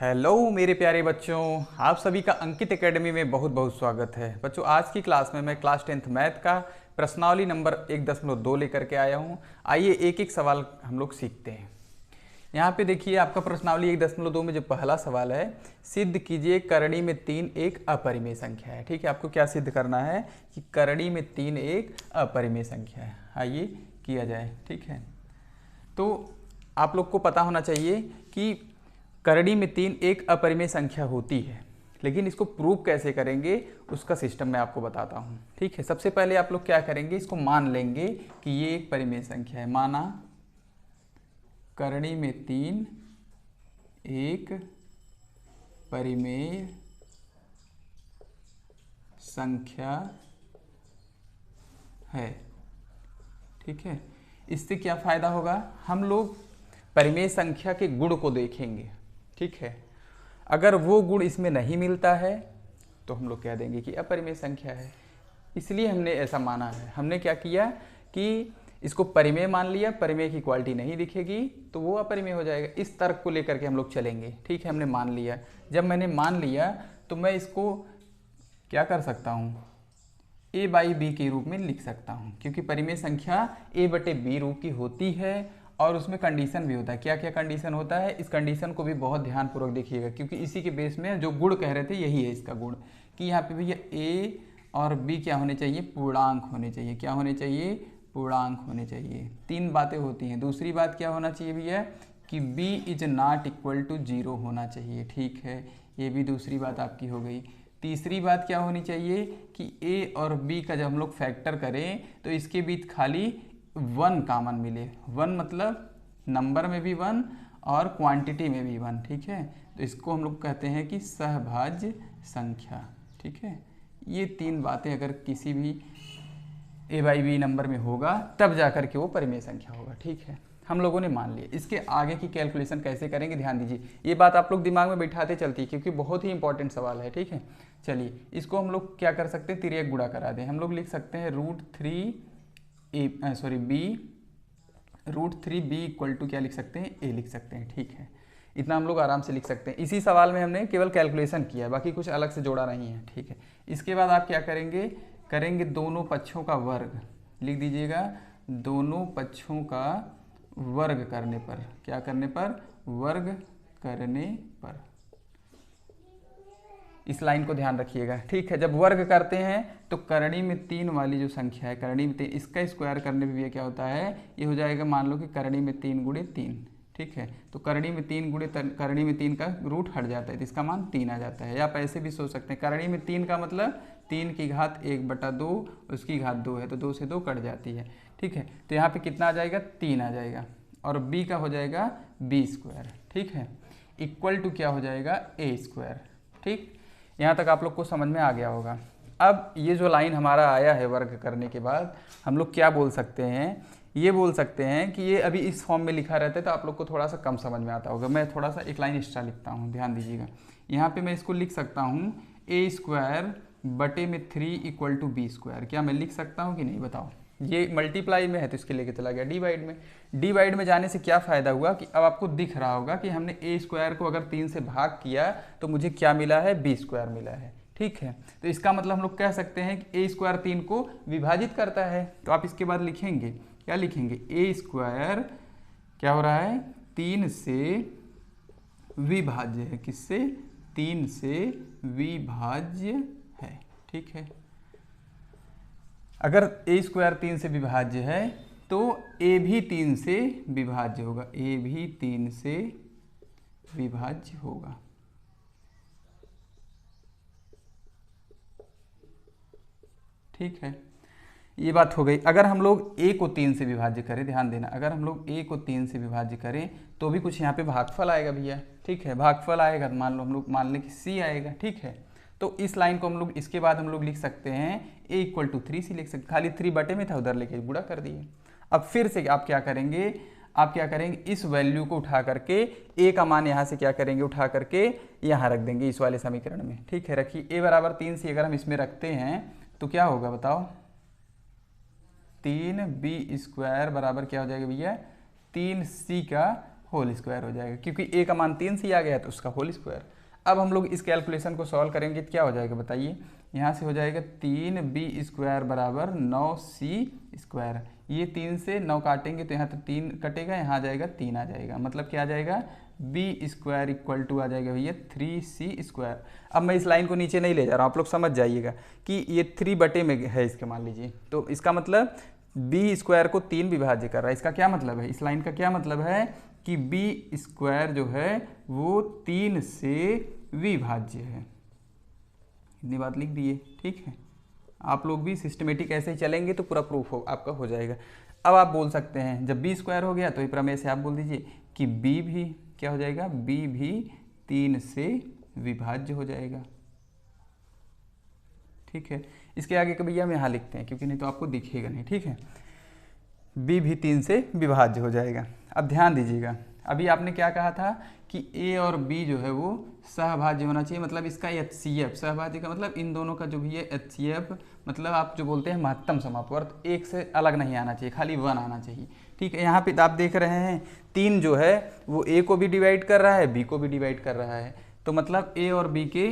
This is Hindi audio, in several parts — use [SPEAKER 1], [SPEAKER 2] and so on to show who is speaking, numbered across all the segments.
[SPEAKER 1] हेलो मेरे प्यारे बच्चों, आप सभी का अंकित एकेडमी में बहुत बहुत स्वागत है। बच्चों, आज की क्लास में मैं क्लास 10th मैथ का प्रश्नावली नंबर 1.2 लेकर के आया हूँ। आइए एक एक सवाल हम लोग सीखते हैं। यहाँ पे देखिए, आपका प्रश्नावली 1.2 में जो पहला सवाल है, सिद्ध कीजिए करणी में 3 एक अपरिमेय संख्या है। ठीक है, आपको क्या सिद्ध करना है कि करणी में 3 एक अपरिमेय संख्या है। आइए किया जाए। ठीक है, तो आप लोग को पता होना चाहिए कि करणी में 3 एक अपरिमेय संख्या होती है, लेकिन इसको प्रूव कैसे करेंगे उसका सिस्टम मैं आपको बताता हूँ। ठीक है, सबसे पहले आप लोग क्या करेंगे, इसको मान लेंगे कि ये एक परिमेय संख्या है। माना करणी में 3 एक परिमेय संख्या है। ठीक है, इससे क्या फायदा होगा, हम लोग परिमेय संख्या के गुण को देखेंगे। ठीक है, अगर वो गुण इसमें नहीं मिलता है तो हम लोग कह देंगे कि अपरिमेय संख्या है। इसलिए हमने ऐसा माना है। हमने क्या किया कि इसको परिमेय मान लिया, परिमेय की क्वालिटी नहीं दिखेगी तो वो अपरिमेय हो जाएगा। इस तर्क को लेकर के हम लोग चलेंगे। ठीक है, हमने मान लिया। जब मैंने मान लिया तो मैं इसको क्या कर सकता हूँ, a बाई बी के रूप में लिख सकता हूँ, क्योंकि परिमेय संख्या a बटे बी रूप की होती है और उसमें कंडीशन भी होता है। क्या क्या कंडीशन होता है, इस कंडीशन को भी बहुत ध्यानपूर्वक देखिएगा, क्योंकि इसी के बेस में जो गुण कह रहे थे यही है इसका गुण, कि यहाँ पे भैया a और b क्या होने चाहिए, पूर्णांक होने चाहिए। क्या होने चाहिए, पूर्णांक होने चाहिए। 3 बातें होती हैं। दूसरी बात क्या होना चाहिए भैया कि b is not equal to 0 होना चाहिए। ठीक है, ये भी दूसरी बात आपकी हो गई। तीसरी बात क्या होनी चाहिए कि a और b का जब हम लोग फैक्टर करें तो इसके बीच खाली 1 कॉमन मिले। 1 मतलब नंबर में भी 1 और क्वांटिटी में भी 1। ठीक है, तो इसको हम लोग कहते हैं कि सहभाज्य संख्या। ठीक है, ये 3 बातें अगर किसी भी a बाई बी नंबर में होगा तब जाकर के वो परिमेय संख्या होगा। ठीक है, हम लोगों ने मान लिया। इसके आगे की कैलकुलेशन कैसे करेंगे, ध्यान दीजिए। ये बात आप लोग दिमाग में बैठाते चलती है, क्योंकि बहुत ही इंपॉर्टेंट सवाल है। ठीक है, चलिए इसको हम लोग क्या कर सकते हैं, तिर्यक गुणा करा दें। हम लोग लिख सकते हैं √3b इक्वल टू क्या लिख सकते हैं, a लिख सकते हैं। ठीक है, इतना हम लोग आराम से लिख सकते हैं। इसी सवाल में हमने केवल कैलकुलेशन किया है, बाकी कुछ अलग से जोड़ा नहीं है। ठीक है, इसके बाद आप क्या करेंगे दोनों पक्षों का वर्ग लिख दीजिएगा। दोनों पक्षों का वर्ग करने पर, क्या करने पर, वर्ग करने पर। इस लाइन को ध्यान रखिएगा। ठीक है, जब वर्ग करते हैं तो करणी में 3 वाली जो संख्या है, करणी में 3, इसका स्क्वायर करने पे भी क्या होता है, ये हो जाएगा, मान लो कि करणी में 3 गुणे 3। ठीक है, तो करणी में 3 गुणे करणी में 3 का रूट हट जाता है तो इसका मान 3 आ जाता है। या आप ऐसे भी सोच सकते हैं, करणी में 3 का मतलब 3 की घात 1/2, उसकी घात 2 है तो 2 से 2 कट जाती है। ठीक है, तो यहाँ पे कितना आ जाएगा, 3 आ जाएगा, और b का हो जाएगा b²। ठीक है, इक्वल टू क्या हो जाएगा, a²। ठीक, यहाँ तक आप लोग को समझ में आ गया होगा। अब ये जो लाइन हमारा आया है वर्ग करने के बाद, हम लोग क्या बोल सकते हैं, ये बोल सकते हैं कि ये अभी इस फॉर्म में लिखा रहता है तो आप लोग को थोड़ा सा कम समझ में आता होगा। मैं थोड़ा सा एक लाइन एक्स्ट्रा लिखता हूँ, ध्यान दीजिएगा। यहाँ पे मैं इसको लिख सकता हूँ a² बटे में 3 इक्वल टू b²। क्या मैं लिख सकता हूँ कि नहीं, बताओ। ये मल्टीप्लाई में है तो इसके लेके चला गया डिवाइड में। डिवाइड में जाने से क्या फ़ायदा हुआ कि अब आपको दिख रहा होगा कि हमने a² को अगर 3 से भाग किया तो मुझे क्या मिला है, b² मिला है। ठीक है, तो इसका मतलब हम लोग कह सकते हैं कि a² 3 को विभाजित करता है। तो आप इसके बाद लिखेंगे, क्या लिखेंगे, a² क्या हो रहा है, 3 से विभाज्य है। किससे, 3 से विभाज्य है। ठीक है, अगर a² 3 से विभाज्य है तो a भी 3 से विभाज्य होगा, a भी 3 से विभाज्य होगा। ठीक है, ये बात हो गई। अगर हम लोग a को 3 से विभाज्य करें, ध्यान देना, अगर हम लोग a को 3 से विभाज्य करें तो भी कुछ यहाँ पे भागफल आएगा भैया। ठीक है, भागफल आएगा तो मान लो हम लोग मान लें कि c आएगा। ठीक है, तो इस लाइन को हम लोग इसके बाद हम लोग लिख सकते हैं a इक्वल टू 3 से लिख सकते, खाली 3 बटे में था उधर लेके गुणा कर दिए। अब फिर से आप क्या करेंगे, इस वैल्यू को उठा करके a का मान यहाँ से क्या करेंगे, उठा करके यहाँ रख देंगे इस वाले समीकरण में। ठीक है, रखिए a बराबर 3 से अगर हम इसमें रखते हैं तो क्या होगा बताओ, 3b² बराबर क्या हो जाएगा भैया, 3c का होल स्क्वायर हो जाएगा, क्योंकि ए का मान 3 से आ गया तो उसका होल स्क्वायर। अब हम लोग इस कैलकुलेशन को सॉल्व करेंगे तो क्या हो जाएगा बताइए। यहाँ से हो जाएगा 3b² बराबर 9c²। ये 3 से 9 काटेंगे तो यहाँ तो 3 कटेगा, यहाँ आ जाएगा 3 आ जाएगा, मतलब क्या आ जाएगा b² इक्वल टू आ जाएगा भैया 3c²। अब मैं इस लाइन को नीचे नहीं ले जा रहा हूँ, आप लोग समझ जाइएगा कि ये 3 बटे में है इसके, मान लीजिए, तो इसका मतलब b² को 3 विभाज्य कर रहा है। इसका क्या मतलब है, इस लाइन का क्या मतलब है कि b² जो है वो 3 से विभाज्य है। इतनी बात लिख दिए, ठीक है। आप लोग भी सिस्टमेटिक ऐसे ही चलेंगे तो पूरा प्रूफ हो आपका हो जाएगा। अब आप बोल सकते हैं जब b² हो गया तो ये प्रमेय से आप बोल दीजिए कि b भी क्या हो जाएगा, b भी 3 से विभाज्य हो जाएगा, ठीक है। इसके आगे का भैया हम यहाँ लिखते हैं क्योंकि नहीं तो आपको दिखेगा नहीं, ठीक है। b भी 3 से विभाज्य हो जाएगा। अब ध्यान दीजिएगा, अभी आपने क्या कहा था कि a और b जो है वो सहभाज्य होना चाहिए, मतलब इसका HCF, सहभाज्य का मतलब इन दोनों का जो भी है HCF, मतलब आप जो बोलते हैं महत्तम समापवर्त, एक से अलग नहीं आना चाहिए, खाली 1 आना चाहिए, ठीक है। यहाँ पे आप देख रहे हैं 3 जो है वो a को भी डिवाइड कर रहा है, b को भी डिवाइड कर रहा है, तो मतलब a और b के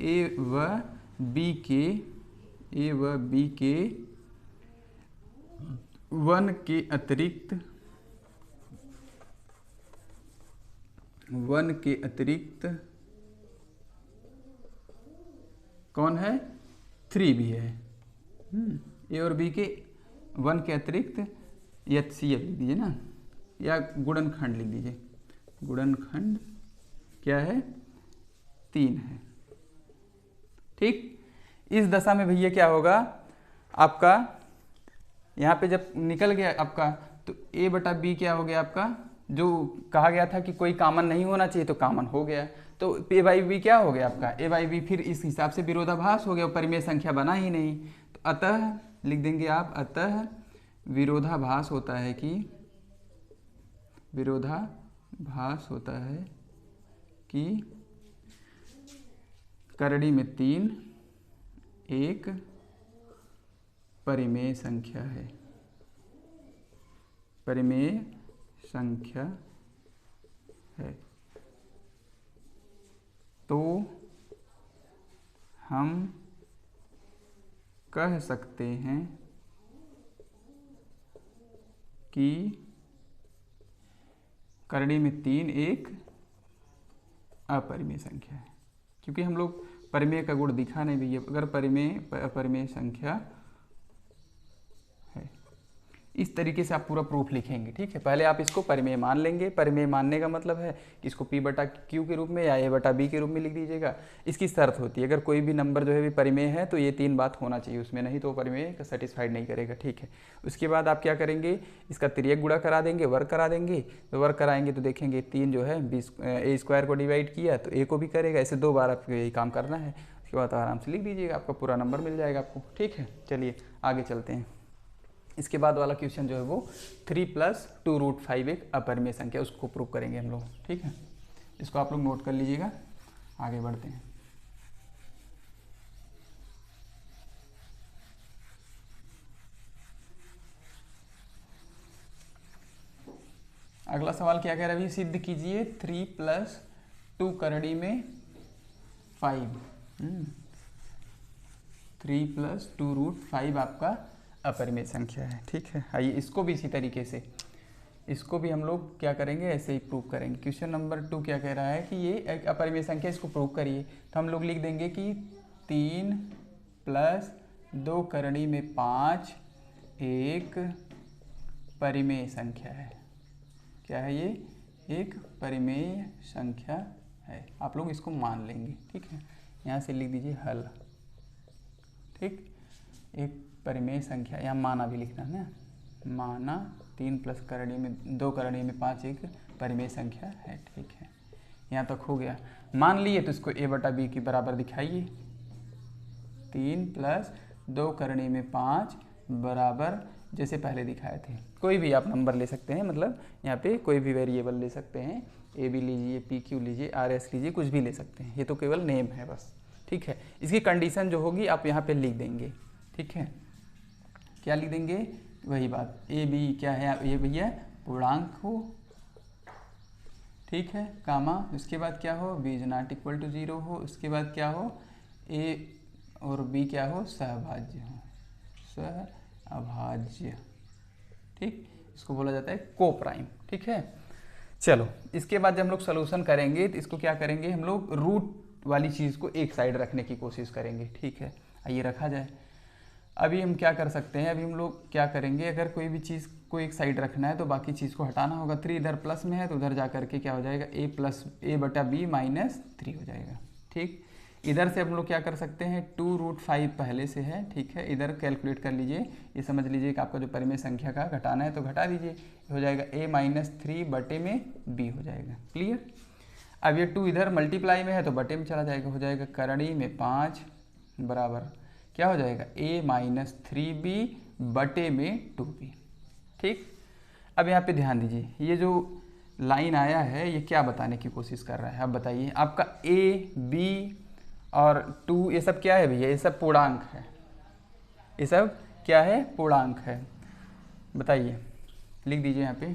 [SPEAKER 1] a व b के 1 के अतिरिक्त कौन है, 3 भी है। ए और बी के 1 के अतिरिक्त HCF लिख दीजिए ना, या गुणनखंड लिख दीजिए, गुणनखंड क्या है, 3 है, ठीक। इस दशा में भैया क्या होगा आपका, यहाँ पे जब निकल गया आपका तो a/b क्या हो गया आपका, जो कहा गया था कि कोई कॉमन नहीं होना चाहिए तो कॉमन हो गया, तो a/b क्या हो गया आपका, a/b फिर इस हिसाब से विरोधाभास हो गया, परिमेय संख्या बना ही नहीं, तो अतः लिख देंगे आप, अतः विरोधाभास होता है कि करड़ी में 3 एक परिमेय संख्या है, परिमेय संख्या है, तो हम कह सकते हैं कि करड़ी में 3 एक अपरिमेय संख्या है, क्योंकि हम लोग परिमेय का गुण दिखा नहीं भैया, अगर अपरिमेय संख्या है, इस तरीके से आप पूरा प्रूफ लिखेंगे, ठीक है। पहले आप इसको परिमेय मान लेंगे, परिमेय मानने का मतलब है कि इसको p/q के रूप में या a/b के रूप में लिख दीजिएगा। इसकी शर्त होती है अगर कोई भी नंबर जो है भी परिमेय है तो ये 3 बात होना चाहिए उसमें, नहीं तो परिमेय का सेटिस्फाइड नहीं करेगा, ठीक है। उसके बाद आप क्या करेंगे, इसका तिर्यक गुणा करा देंगे, वर्ग करा देंगे, तो वर्ग कराएंगे तो देखेंगे 3 जो है a² को डिवाइड किया तो a को भी करेगा, ऐसे 2 बार आपको यही काम करना है। उसके बाद आराम से लिख दीजिएगा, आपका पूरा नंबर मिल जाएगा आपको, ठीक है। चलिए आगे चलते हैं। इसके बाद वाला क्वेश्चन जो है वो 3 + 2√5 एक अपरिमेय संख्या, उसको प्रूव करेंगे हम लोग, ठीक है। इसको आप लोग नोट कर लीजिएगा, आगे बढ़ते हैं। अगला सवाल क्या कह रहा है, सिद्ध कीजिए 3 + 2 करड़ी में 5, 3 + 2√5 आपका अपरिमेय संख्या है, ठीक है। आइए इसको भी इसी तरीके से, इसको भी हम लोग क्या करेंगे, ऐसे ही प्रूव करेंगे। क्वेश्चन नंबर 2 क्या कह रहा है कि ये एक अपरिमेय संख्या, इसको प्रूव करिए, तो हम लोग लिख देंगे कि 3 + 2 करड़ी में 5 एक परिमेय संख्या है। क्या है ये, एक परिमेय संख्या है, आप लोग इसको मान लेंगे, ठीक है। यहाँ से लिख दीजिए हल, ठीक। एक परिमेय संख्या, यहाँ माना भी लिखना है ना, माना 3 + करड़ी में 2 करड़ी में 5 एक परिमेय संख्या है, ठीक है। यहाँ तक हो गया, मान लिए तो इसको a/b के बराबर दिखाइए, 3 + 2 करड़ी में 5 बराबर जैसे पहले दिखाए थे, कोई भी आप नंबर ले सकते हैं, मतलब यहाँ पे कोई भी वेरिएबल ले सकते हैं, a/b लीजिए, p/q लीजिए, r/s लीजिए, कुछ भी ले सकते हैं, ये तो केवल नेम है बस, ठीक है। इसकी कंडीशन जो होगी आप यहाँ पे लिख देंगे, ठीक है। क्या लिख देंगे, वही बात, a b क्या है ये भैया, पूर्णांक हो, ठीक है, कामा, उसके बाद क्या हो, b is not equal to 0 हो, उसके बाद क्या हो, ए और बी क्या हो, सहभाज्य हो, सहअभाज्य, ठीक, इसको बोला जाता है को प्राइम। ठीक है, चलो इसके बाद जब हम लोग सोल्यूशन करेंगे तो इसको क्या करेंगे, हम लोग रूट वाली चीज़ को एक साइड रखने की कोशिश करेंगे। ठीक है, आइए रखा जाए। अभी हम क्या कर सकते हैं, अभी हम लोग क्या करेंगे, अगर कोई भी चीज़ को एक साइड रखना है तो बाकी चीज़ को हटाना होगा। 3 इधर प्लस में है तो उधर जा करके क्या हो जाएगा, a बटा b माइनस 3 हो जाएगा। ठीक, इधर से हम लोग क्या कर सकते हैं, 2√5 पहले से है। ठीक है, इधर कैलकुलेट कर लीजिए, ये समझ लीजिए कि आपका जो परिमेय संख्या का घटाना है तो घटा दीजिए, हो जाएगा a माइनस 3 बटे में b हो जाएगा। क्लियर। अब ये 2 इधर मल्टीप्लाई में है तो बटे में चला जाएगा, हो जाएगा करणी में 5 बराबर क्या हो जाएगा, a माइनस 3b बटे में 2b। ठीक, अब यहाँ पे ध्यान दीजिए, ये जो लाइन आया है ये क्या बताने की कोशिश कर रहा है, अब बताइए। आपका a b और 2 ये सब क्या है भैया, ये सब पूर्णांक है, ये सब क्या है, पूर्णांक है। बताइए, लिख दीजिए यहाँ पे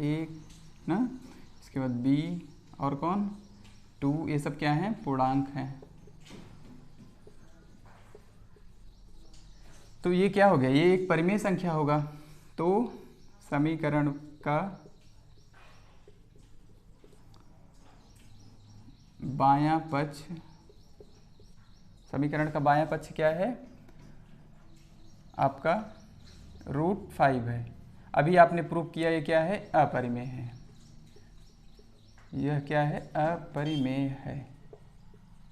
[SPEAKER 1] एक ना, इसके बाद b और कौन 2, ये सब क्या है, पूर्णांक हैं। तो ये क्या हो गया, ये एक परिमेय संख्या होगा। तो समीकरण का बायां पक्ष, समीकरण का बायां पक्ष क्या है आपका, √5 है। अभी आपने प्रूव किया ये क्या है, अपरिमेय है, यह क्या है, अपरिमेय है।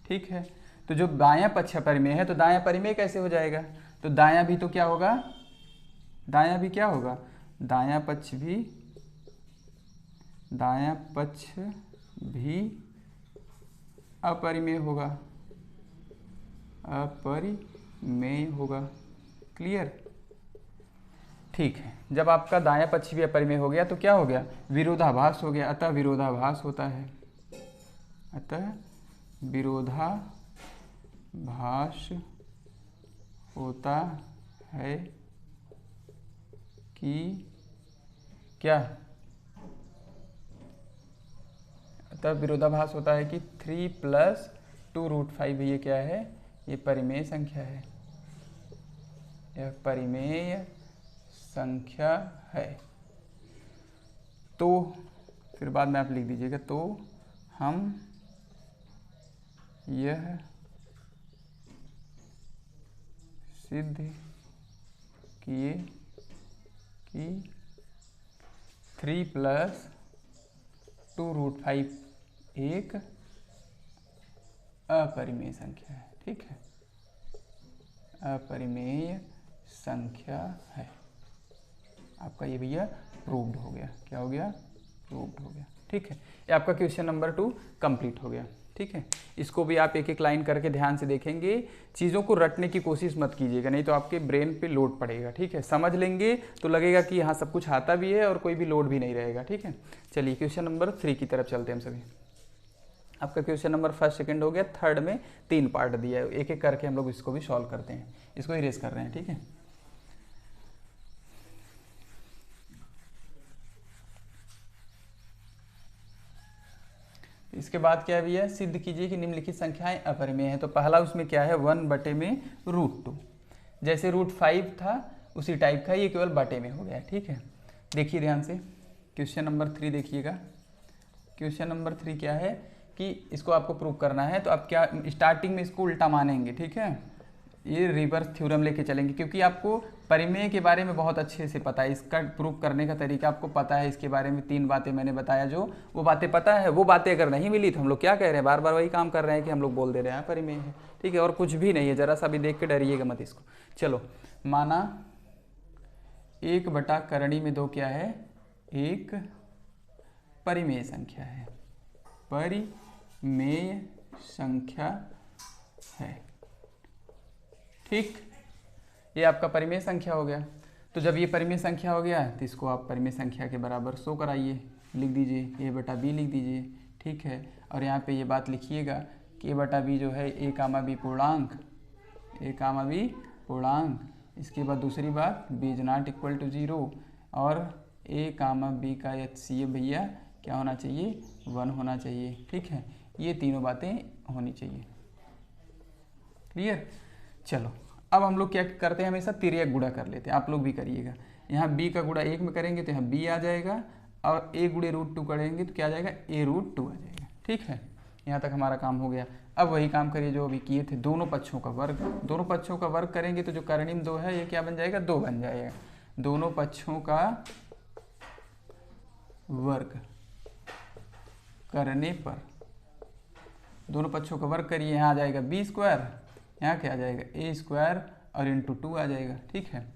[SPEAKER 1] ठीक है, तो जो बायां पक्ष अपरिमेय है तो दायां परिमेय कैसे हो जाएगा, तो दायां भी तो क्या होगा, दायां भी क्या होगा, दायां पक्ष भी अपरिमेय होगा, अपरिमेय होगा। क्लियर। ठीक है, जब आपका दायां पक्ष भी अपरिमेय हो गया तो क्या हो गया, विरोधाभास हो गया। अतः विरोधाभास होता है, अतः विरोधाभास होता है कि क्या, अतः विरोधाभास होता है कि 3 + 2√5 ये क्या है, ये परिमेय संख्या है, यह परिमेय संख्या है। तो फिर बाद में आप लिख दीजिएगा, तो हम यह सिद्ध किए कि 3 + 2√5 एक अपरिमेय संख्या है। ठीक है, अपरिमेय संख्या है। आपका ये भैया प्रूव्ड हो गया, क्या हो गया, प्रूव्ड हो गया। ठीक है, ये आपका क्वेश्चन नंबर 2 कंप्लीट हो गया। ठीक है, इसको भी आप एक एक लाइन करके ध्यान से देखेंगे, चीज़ों को रटने की कोशिश मत कीजिएगा, नहीं तो आपके ब्रेन पे लोड पड़ेगा। ठीक है, समझ लेंगे तो लगेगा कि हाँ सब कुछ आता भी है और कोई भी लोड भी नहीं रहेगा। ठीक है, चलिए क्वेश्चन नंबर 3 की तरफ चलते हैं हम सभी। आपका क्वेश्चन नंबर 1st 2nd हो गया, 3rd में 3 पार्ट दिया है, एक एक करके हम लोग इसको भी सॉल्व करते हैं, इसको इरेज कर रहे हैं। ठीक है, इसके बाद क्या भी है, सिद्ध कीजिए कि निम्नलिखित संख्याएं अपरिमेय हैं। तो पहला उसमें क्या है, 1 बटे में √2, जैसे √5 था उसी टाइप का, ये केवल बटे में हो गया। ठीक है, देखिए ध्यान से क्वेश्चन नंबर 3 देखिएगा। क्वेश्चन नंबर 3 क्या है कि इसको आपको प्रूव करना है, तो आप क्या स्टार्टिंग में इसको उल्टा मानेंगे। ठीक है, ये रिवर्स थ्योरम लेके चलेंगे, क्योंकि आपको परिमेय के बारे में बहुत अच्छे से पता है, इसका प्रूफ करने का तरीका आपको पता है। इसके बारे में 3 बातें मैंने बताया, जो वो बातें पता है, वो बातें अगर नहीं मिली तो हम लोग क्या कह रहे हैं, बार बार वही काम कर रहे हैं कि हम लोग बोल दे रहे हैं परिमेय है। ठीक है, और कुछ भी नहीं है, जरा सा भी देख के डरिएगा मत इसको। चलो, माना 1 बटा करणी में 2 क्या है, एक परिमेय संख्या है, परिमेय संख्या है। ठीक, ये आपका परिमेय संख्या हो गया। तो जब ये परिमेय संख्या हो गया तो इसको आप परिमेय संख्या के बराबर शो कराइए, लिख दीजिए a बटा b लिख दीजिए। ठीक है, और यहाँ पे ये बात लिखिएगा कि a बटा b जो है a कामा b पूर्णांक, a कामा b पूर्णांक। इसके बाद दूसरी बात b is not equal to 0, और a कामा b का HCF भैया क्या होना चाहिए, 1 होना चाहिए। ठीक है, ये तीनों बातें होनी चाहिए। क्लियर। चलो अब हम लोग क्या करते हैं, हमेशा तिर्यक गुणा कर लेते हैं, आप लोग भी करिएगा। यहाँ b का गुणा 1 में करेंगे तो यहाँ b आ जाएगा, और a गुणे √2 करेंगे तो क्या आ जाएगा, a√2 आ जाएगा। ठीक है, यहाँ तक हमारा काम हो गया। अब वही काम करिए जो अभी किए थे, दोनों पक्षों का वर्ग। दोनों पक्षों का वर्ग करेंगे तो जो करणीय 2 है ये क्या बन जाएगा, 2 बन जाएगा। दोनों पक्षों का वर्ग करने पर, दोनों पक्षों का वर्ग करिए, यहाँ आ जाएगा b², यहाँ क्या आ जाएगा a² और इंटू 2 आ जाएगा। ठीक है,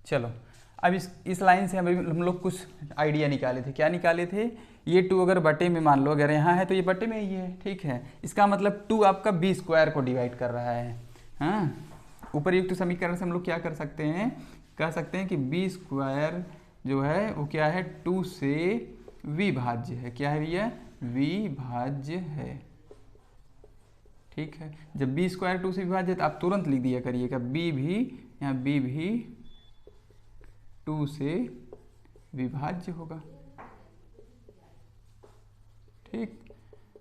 [SPEAKER 1] चलो अब इस लाइन से हम लोग कुछ आइडिया निकाले थे। क्या निकाले थे, ये 2 अगर बटे में मान लो अगर यहाँ है तो ये बटे में ही है। ठीक है, इसका मतलब 2 आपका b² को डिवाइड कर रहा है। हाँ, उपरयुक्त समीकरण से हम लोग क्या कर सकते हैं, कह सकते हैं कि b² जो है वो क्या है, 2 से विभाज्य है। क्या है भैया, विभाज्य है। ठीक है, जब b² 2 से विभाज्य तो आप तुरंत लिख दिया करिएगा b भी, यहाँ b भी 2 से विभाज्य होगा। ठीक,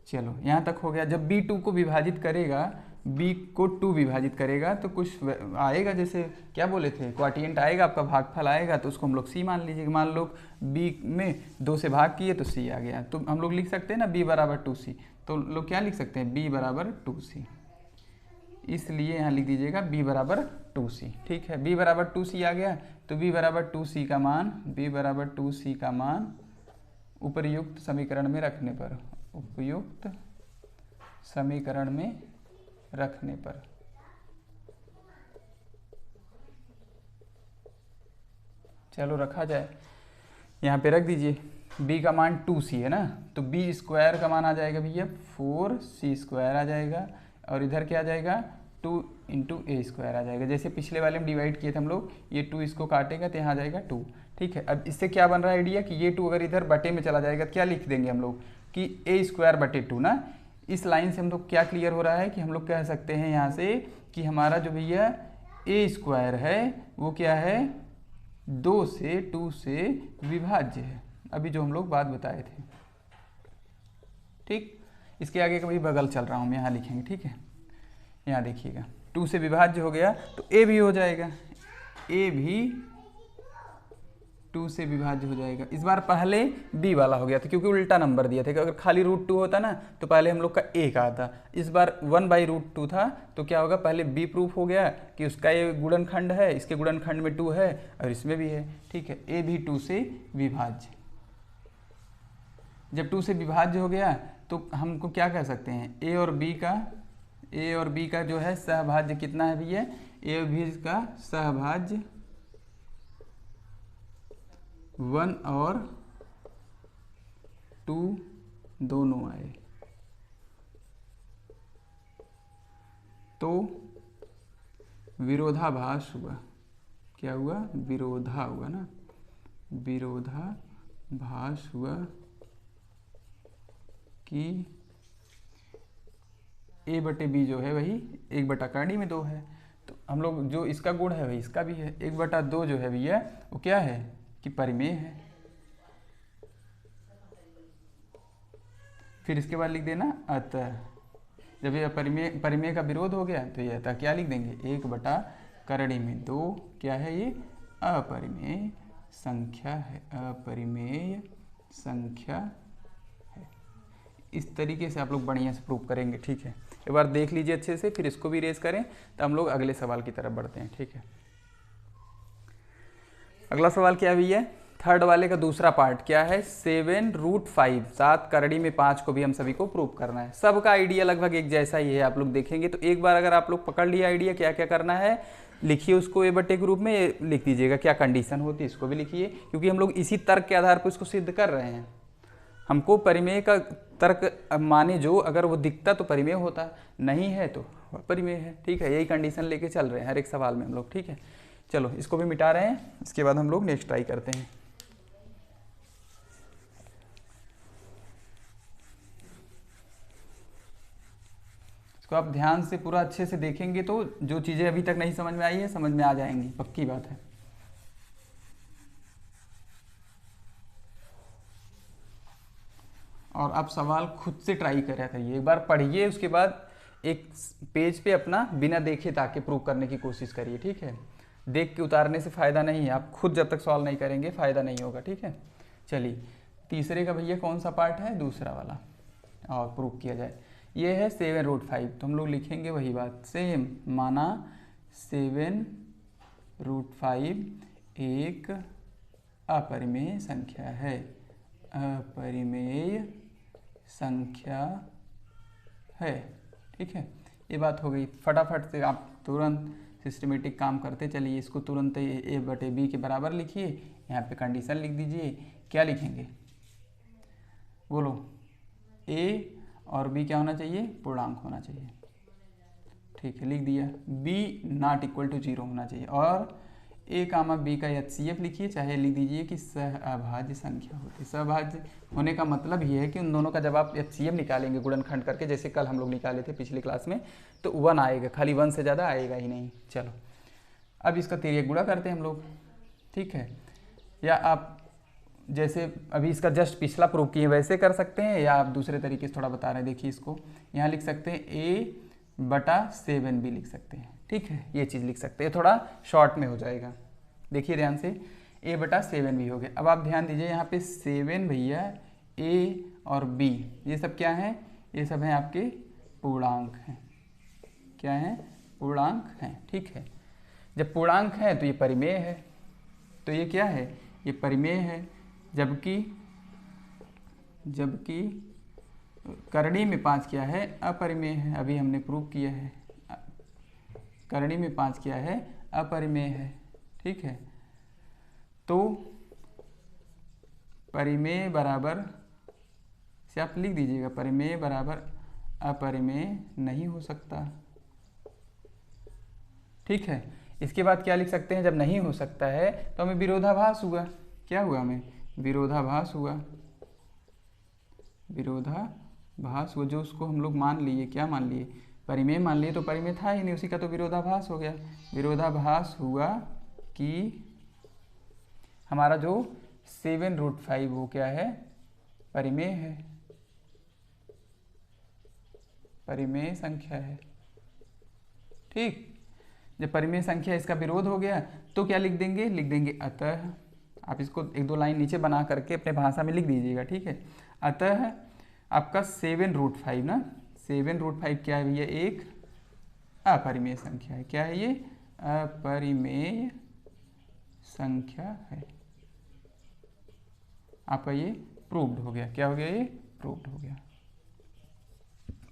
[SPEAKER 1] चलो यहाँ तक हो गया। जब b 2 को विभाजित करेगा, b को 2 विभाजित करेगा तो कुछ आएगा, जैसे क्या बोले थे, क्वाटिएंट आएगा, आपका भागफल आएगा, तो उसको हम लोग c मान लीजिएगा। मान लो b में 2 से भाग किए तो c आ गया, तो हम लोग लिख सकते हैं ना b बराबर 2c। तो लोग क्या लिख सकते हैं, b बराबर 2c, इसलिए यहाँ लिख दीजिएगा b बराबर 2c। ठीक है, b बराबर 2c आ गया, तो b बराबर 2c का मान, b बराबर 2c का मान उपयुक्त समीकरण में रखने पर, उपयुक्त समीकरण में रखने पर चलो रखा जाए, यहाँ पे रख दीजिए। b का मान 2c है ना, तो b² का मान आ जाएगा भैया 4c² आ जाएगा, और इधर क्या आ जाएगा, 2 इंटू a² आ जाएगा। जैसे पिछले वाले में डिवाइड किए थे हम लोग, ये 2 इसको काटेगा तो यहाँ आ जाएगा 2। ठीक है, अब इससे क्या बन रहा है आइडिया कि ये 2 अगर इधर बटे में चला जाएगा तो क्या लिख देंगे हम लोग कि a² बटे 2 ना। इस लाइन से हम लोग क्या क्लियर हो रहा है कि हम लोग कह सकते हैं यहाँ से कि हमारा जो भैया a² है वो क्या है, 2 से 2 से विभाज्य है, अभी जो हम लोग बात बताए थे। ठीक, इसके आगे का भाई बगल चल रहा हूँ मैं, यहाँ लिखेंगे। ठीक है, यहाँ देखिएगा 2 से विभाज्य हो गया तो a भी हो जाएगा, a भी 2 से विभाज्य हो जाएगा। इस बार पहले b वाला हो गया था क्योंकि उल्टा नंबर दिया था, अगर खाली √2 होता ना तो पहले हम लोग का a का आता। इस बार 1/√2 था तो क्या होगा, पहले b प्रूफ हो गया कि उसका ये गुणनखंड है, इसके गुणनखंड में 2 है और इसमें भी है। ठीक है, a भी 2 से विभाज्य। जब 2 से विभाज्य हो गया तो हमको क्या कह सकते हैं, a और b का जो है सहभाज्य कितना है भैया, a और b का सहभाज्य 1 और 2 दोनों आए, तो विरोधाभास हुआ। क्या हुआ, विरोधा हुआ ना, विरोधाभास हुआ कि a बटे b जो है वही 1/2 में 2 है, तो हम लोग जो इसका गुण है वही इसका भी है। 1/2 जो है भैया वो क्या है कि परिमेय है। फिर इसके बाद लिख देना अतः। जब ये परिमेय का विरोध हो गया तो ये अतः क्या लिख देंगे, 1/2 क्या है, ये अपरिमेय संख्या है, अपरिमेय संख्या है। इस तरीके से आप लोग बढ़िया से प्रूव करेंगे। ठीक है, एक बार देख लीजिए अच्छे से, फिर इसको भी रेज करें तो हम लोग अगले सवाल की तरफ बढ़ते हैं। ठीक है, अगला सवाल क्या है भैया, थर्ड वाले का दूसरा पार्ट क्या है, 7√5, 7 करड़ी में 5 को भी हम सभी को प्रूव करना है। सबका आइडिया लगभग एक जैसा ही है, आप लोग देखेंगे तो एक बार अगर आप लोग पकड़ लिया आइडिया क्या क्या करना है, लिखिए उसको a बटे के रूप में, लिख दीजिएगा क्या कंडीशन होती है इसको भी लिखिए, क्योंकि हम लोग इसी तर्क के आधार पर इसको सिद्ध कर रहे हैं। हमको परिमेय का तर्क माने जो, अगर वो दिखता तो परिमेय होता, नहीं है तो परिमेय है। ठीक है, यही कंडीशन लेके चल रहे हैं हर एक सवाल में हम लोग। ठीक है, चलो इसको भी मिटा रहे हैं, इसके बाद हम लोग नेक्स्ट ट्राई करते हैं। इसको आप ध्यान से पूरा अच्छे से देखेंगे तो जो चीज़ें अभी तक नहीं समझ में आई है समझ में आ जाएंगी, पक्की बात है। और आप सवाल खुद से ट्राई करा करिए, एक बार पढ़िए, उसके बाद एक पेज पे अपना बिना देखे ताके प्रूव करने की कोशिश करिए, ठीक है। देख के उतारने से फ़ायदा नहीं है, आप खुद जब तक सॉल्व नहीं करेंगे फ़ायदा नहीं होगा, ठीक है। चलिए तीसरे का भैया कौन सा पार्ट है, दूसरा वाला, और प्रूव किया जाए। ये है 7√5, तो हम लोग लिखेंगे वही बात सेम, माना 7√5 एक अपरिमेय संख्या है, अपरिमेय संख्या है, ठीक है। ये बात हो गई। फटाफट से आप तुरंत सिस्टमेटिक काम करते चलिए, इसको तुरंत a/b के बराबर लिखिए, यहाँ पे कंडीशन लिख दीजिए। क्या लिखेंगे बोलो, a और b क्या होना चाहिए, पूर्णांक होना चाहिए, ठीक है, लिख दिया। b ≠ 0 होना चाहिए, और a, b का HCF लिखिए, चाहे लिख दीजिए कि सहअभाज्य संख्या होती है। सहअभाज्य होने का मतलब ये है कि उन दोनों का जब आप HCF निकालेंगे गुणनखंड करके, जैसे कल हम लोग निकाले थे पिछली क्लास में, तो 1 आएगा, खाली 1 से ज़्यादा आएगा ही नहीं। चलो अब इसका तिर्यक गुणा करते हैं हम लोग, ठीक है। या आप जैसे अभी इसका जस्ट पिछला प्रूव किए वैसे कर सकते हैं, या आप दूसरे तरीके से थोड़ा बता रहे हैं। देखिए इसको यहाँ लिख सकते हैं a/7b लिख सकते हैं, ठीक है, ये चीज़ लिख सकते हैं, थोड़ा शॉर्ट में हो जाएगा। देखिए ध्यान से, a/7b हो गया। अब आप ध्यान दीजिए यहाँ पे 7 भैया, a और b ये सब क्या है, ये सब हैं आपके पूर्णांक हैं। क्या हैं, पूर्णांक हैं, ठीक है। जब पूर्णांक है तो ये परिमेय है, तो ये क्या है, ये परिमेय है। जबकि करणी में 5 क्या है, अपरिमेय है। अभी हमने प्रूव किया है, करणी में 5 क्या है, अपरिमेय है, ठीक है। तो परिमेय बराबर से आप लिख दीजिएगा, परिमेय बराबर अपरिमेय नहीं हो सकता, ठीक है। इसके बाद क्या लिख सकते हैं, जब नहीं हो सकता है तो हमें विरोधाभास हुआ। क्या हुआ, हमें विरोधाभास हुआ, विरोधाभास हुआ, जो उसको हम लोग मान लिए, क्या मान लिए, परिमेय मान लिए, तो परिमेय था ही नहीं, उसी का तो विरोधाभास हो गया। विरोधाभास हुआ कि हमारा जो 7√5 वो क्या है, परिमेय है, परिमेय संख्या है, ठीक। जब परिमेय संख्या इसका विरोध हो गया तो क्या लिख देंगे, लिख देंगे अतः। आप इसको 1-2 लाइन नीचे बना करके अपने भाषा में लिख दीजिएगा, ठीक है। अतः आपका 7√5 ना, 7√5 क्या है भैया, एक अपरिमेय संख्या है। क्या है ये, अपरिमेय संख्या है। आपका ये प्रूव्ड हो गया। क्या हो गया, ये प्रूव्ड हो गया,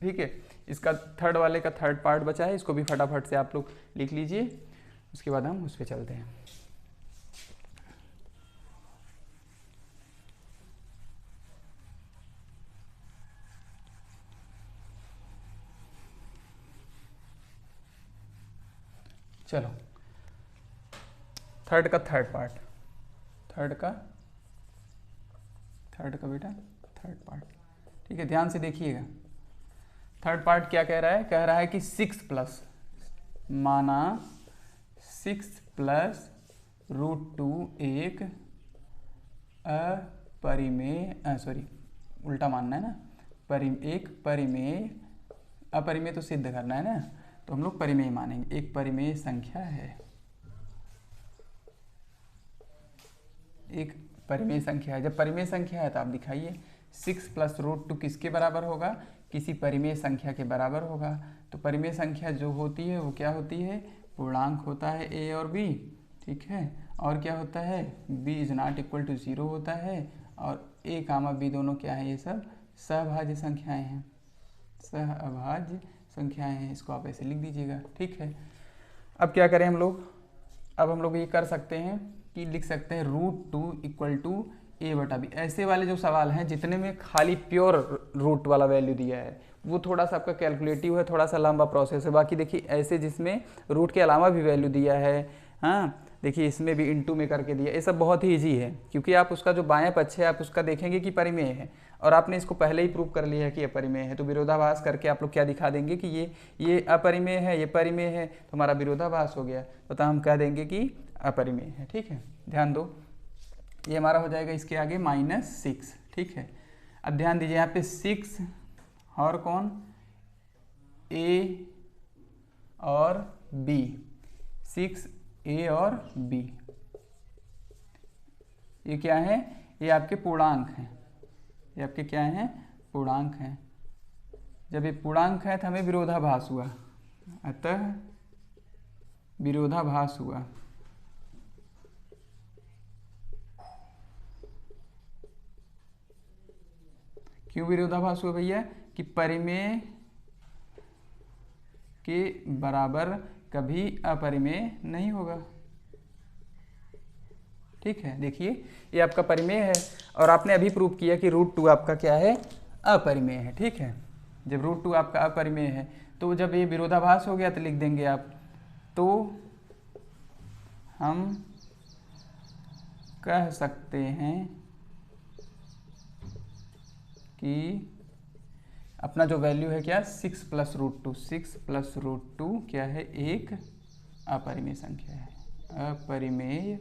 [SPEAKER 1] ठीक है। इसका थर्ड वाले का थर्ड पार्ट बचा है, इसको भी फटाफट से आप लोग लिख लीजिए, उसके बाद हम उस पर चलते हैं। चलो थर्ड का पार्ट, थर्ड का बेटा थर्ड पार्ट, ठीक है। ध्यान से देखिएगा, थर्ड पार्ट क्या कह रहा है, कह रहा है कि 6+ माना 6+√2 एक अपरिमेय, सॉरी उल्टा मानना है ना, एक परिमेय, अपरिमेय तो सिद्ध करना है ना, तो हम लोग परिमेय मानेंगे, एक परिमेय संख्या है, एक परिमेय संख्या है। जब परिमेय संख्या है तो आप दिखाइए 6+√2 किसके बराबर होगा, किसी परिमेय संख्या के बराबर होगा। तो परिमेय संख्या जो होती है वो क्या होती है, पूर्णांक होता है a और b, ठीक है। और क्या होता है, b ≠ 0 होता है, और a, b दोनों क्या है, ये सब सहअभाज्य संख्याएं हैं, सहअभाज्य संख्याएं हैं। इसको आप ऐसे लिख दीजिएगा, ठीक है। अब क्या करें हम लोग, अब हम लोग ये कर सकते हैं कि लिख सकते हैं √2 = a/b। ऐसे वाले जो सवाल हैं जितने में खाली प्योर रूट वाला वैल्यू दिया है वो थोड़ा सा आपका कैलकुलेटिव है, थोड़ा सा लंबा प्रोसेस है। बाकी देखिए ऐसे जिसमें रूट के अलावा भी वैल्यू दिया है, हाँ देखिए इसमें भी इंटू में करके दिया, ये सब बहुत ही ईजी है, क्योंकि आप उसका जो बायां पक्ष है आप उसका देखेंगे कि परिमेय है, और आपने इसको पहले ही प्रूव कर लिया है कि अपरिमेय है। तो विरोधाभास करके आप लोग क्या दिखा देंगे कि ये अपरिमेय है, ये परिमेय है, तो हमारा विरोधाभास हो गया, तो हम कह देंगे कि अपरिमेय है, ठीक है। ध्यान दो, ये हमारा हो जाएगा इसके आगे -6, ठीक है। अब ध्यान दीजिए यहाँ पे 6 और कौन, ए और बी, 6 ए और बी, ये क्या है, ये आपके पूर्णांक हैं, ये आपके क्या हैं, पूर्णांक हैं। जब ये पूर्णांक है तो हमें विरोधाभास हुआ, अतः विरोधाभास हुआ। क्यों विरोधाभास हुआ भैया, कि परिमेय के बराबर कभी अपरिमेय नहीं होगा। ठीक है, देखिए ये आपका परिमेय है और आपने अभी प्रूव किया कि √2 आपका क्या है, अपरिमेय है। ठीक है, जब √2 आपका अपरिमेय है तो जब ये विरोधाभास हो गया तो लिख देंगे आप, तो हम कह सकते हैं कि अपना जो वैल्यू है क्या, 6 + √2, 6 + √2 क्या है, एक अपरिमेय संख्या है, अपरिमेय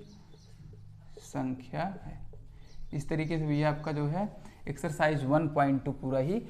[SPEAKER 1] संख्या है। इस तरीके से भी आपका जो है एक्सरसाइज 1.2 पूरा ही